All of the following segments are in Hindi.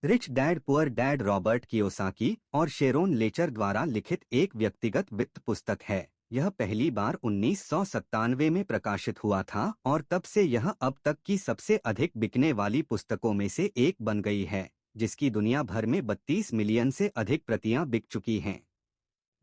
Rich dad poor dad Robert Kiyosaki और शेरोन लेचर द्वारा लिखित एक व्यक्तिगत वित्त पुस्तक है। यह पहली बार 1997 में प्रकाशित हुआ था और तब से यह अब तक की सबसे अधिक बिकने वाली पुस्तकों में से एक बन गई है, जिसकी दुनिया भर में 32 मिलियन से अधिक प्रतियां बिक चुकी हैं।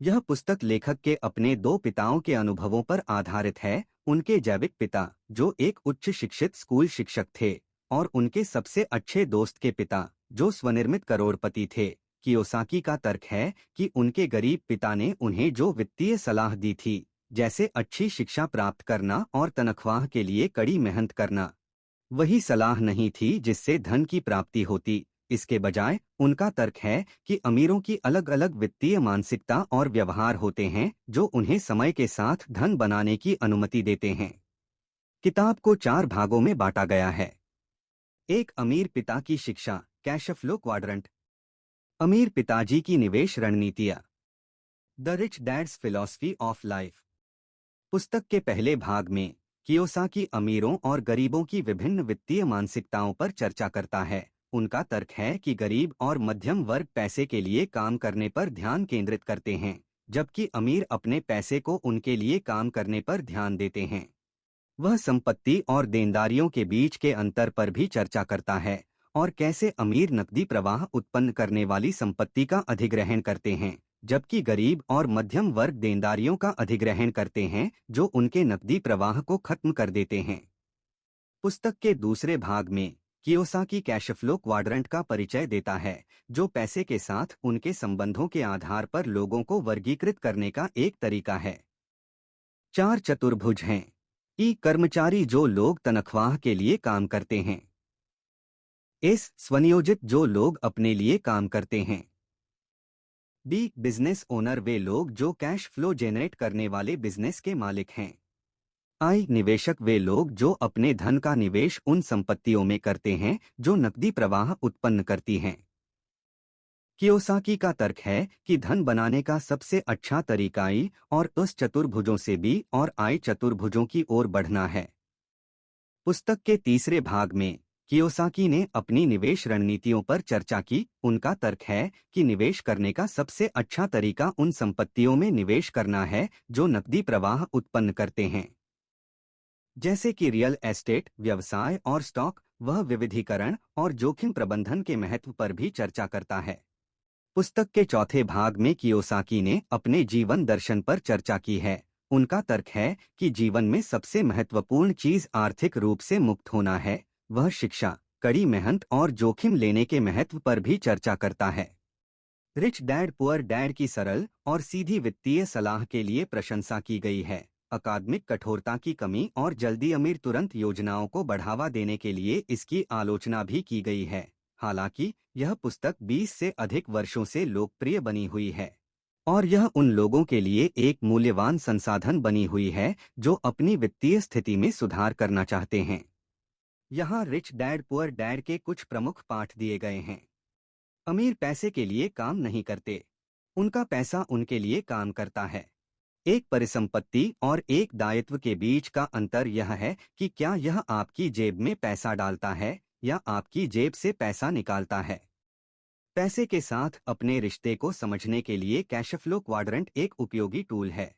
यह पुस्तक लेखक के अपने दो पिताओं के अनुभवों पर आधारित है। उनके जैविक पिता, जो एक उच्च शिक्षित स्कूल शिक्षक थे, और उनके सबसे अच्छे दोस्त के पिता, जो स्वनिर्मित करोड़पति थे। कियोसाकी का तर्क है कि उनके गरीब पिता ने उन्हें जो वित्तीय सलाह दी थी, जैसे अच्छी शिक्षा प्राप्त करना और तनख्वाह के लिए कड़ी मेहनत करना, वही सलाह नहीं थी जिससे धन की प्राप्ति होती। इसके बजाय उनका तर्क है कि अमीरों की अलग अलग वित्तीय मानसिकता और व्यवहार होते हैं जो उन्हें समय के साथ धन बनाने की अनुमति देते हैं। किताब को 4 भागों में बांटा गया है। एक, अमीर पिता की शिक्षा, कैश फ्लो क्वाड्रेंट। अमीर पिताजी की निवेश रणनीतियाँ, the rich dad's philosophy of life. पुस्तक के पहले भाग में कियोसाकी अमीरों और गरीबों की विभिन्न वित्तीय मानसिकताओं पर चर्चा करता है। उनका तर्क है कि गरीब और मध्यम वर्ग पैसे के लिए काम करने पर ध्यान केंद्रित करते हैं, जबकि अमीर अपने पैसे को उनके लिए काम करने पर ध्यान देते हैं। वह संपत्ति और देनदारियों के बीच के अंतर पर भी चर्चा करता है और कैसे अमीर नकदी प्रवाह उत्पन्न करने वाली संपत्ति का अधिग्रहण करते हैं, जबकि गरीब और मध्यम वर्ग देनदारियों का अधिग्रहण करते हैं जो उनके नकदी प्रवाह को खत्म कर देते हैं। पुस्तक के दूसरे भाग में कियोसाकी कैश फ्लो क्वाड्रेंट का परिचय देता है, जो पैसे के साथ उनके संबंधों के आधार पर लोगों को वर्गीकृत करने का एक तरीका है। 4 चतुर्भुज हैं। ई, कर्मचारी जो लोग तनख्वाह के लिए काम करते हैं। एस, स्वनियोजित जो लोग अपने लिए काम करते हैं। बी, बिजनेस ओनर वे लोग जो कैश फ्लो जेनरेट करने वाले बिजनेस के मालिक हैं। आई, निवेशक वे लोग जो अपने धन का निवेश उन संपत्तियों में करते हैं जो नकदी प्रवाह उत्पन्न करती हैं। कियोसाकी का तर्क है कि धन बनाने का सबसे अच्छा तरीका ई और उस चतुर्भुजों से बी और आई चतुर्भुजों की ओर बढ़ना है। पुस्तक के तीसरे भाग में कियोसाकी ने अपनी निवेश रणनीतियों पर चर्चा की। उनका तर्क है कि निवेश करने का सबसे अच्छा तरीका उन संपत्तियों में निवेश करना है जो नकदी प्रवाह उत्पन्न करते हैं, जैसे कि रियल एस्टेट, व्यवसाय और स्टॉक। वह विविधीकरण और जोखिम प्रबंधन के महत्व पर भी चर्चा करता है। पुस्तक के चौथे भाग में कियोसाकी ने अपने जीवन दर्शन पर चर्चा की है। उनका तर्क है कि जीवन में सबसे महत्वपूर्ण चीज आर्थिक रूप से मुक्त होना है। वह शिक्षा, कड़ी मेहनत और जोखिम लेने के महत्व पर भी चर्चा करता है। रिच डैड पुअर डैड की सरल और सीधी वित्तीय सलाह के लिए प्रशंसा की गई है। अकादमिक कठोरता की कमी और जल्दी अमीर तुरंत योजनाओं को बढ़ावा देने के लिए इसकी आलोचना भी की गई है। हालांकि यह पुस्तक 20 से अधिक वर्षों से लोकप्रिय बनी हुई है और यह उन लोगों के लिए एक मूल्यवान संसाधन बनी हुई है जो अपनी वित्तीय स्थिति में सुधार करना चाहते हैं। यहाँ रिच डैड पुअर डैड के कुछ प्रमुख पाठ दिए गए हैं। अमीर पैसे के लिए काम नहीं करते, उनका पैसा उनके लिए काम करता है। एक परिसंपत्ति और एक दायित्व के बीच का अंतर यह है कि क्या यह आपकी जेब में पैसा डालता है या आपकी जेब से पैसा निकालता है। पैसे के साथ अपने रिश्ते को समझने के लिए कैश फ्लो क्वाड्रेंट एक उपयोगी टूल है।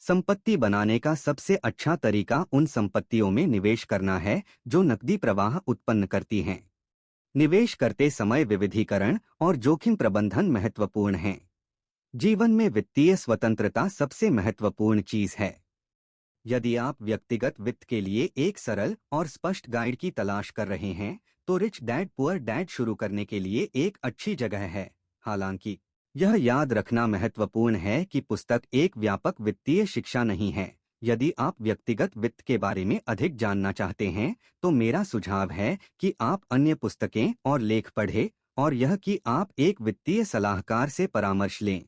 संपत्ति बनाने का सबसे अच्छा तरीका उन संपत्तियों में निवेश करना है जो नकदी प्रवाह उत्पन्न करती हैं। निवेश करते समय विविधीकरण और जोखिम प्रबंधन महत्वपूर्ण हैं। जीवन में वित्तीय स्वतंत्रता सबसे महत्वपूर्ण चीज है। यदि आप व्यक्तिगत वित्त के लिए एक सरल और स्पष्ट गाइड की तलाश कर रहे हैं, तो रिच डैड पुअर डैड शुरू करने के लिए एक अच्छी जगह है। हालांकि यह याद रखना महत्वपूर्ण है कि पुस्तक एक व्यापक वित्तीय शिक्षा नहीं है। यदि आप व्यक्तिगत वित्त के बारे में अधिक जानना चाहते हैं, तो मेरा सुझाव है कि आप अन्य पुस्तकें और लेख पढ़ें और यह कि आप एक वित्तीय सलाहकार से परामर्श लें।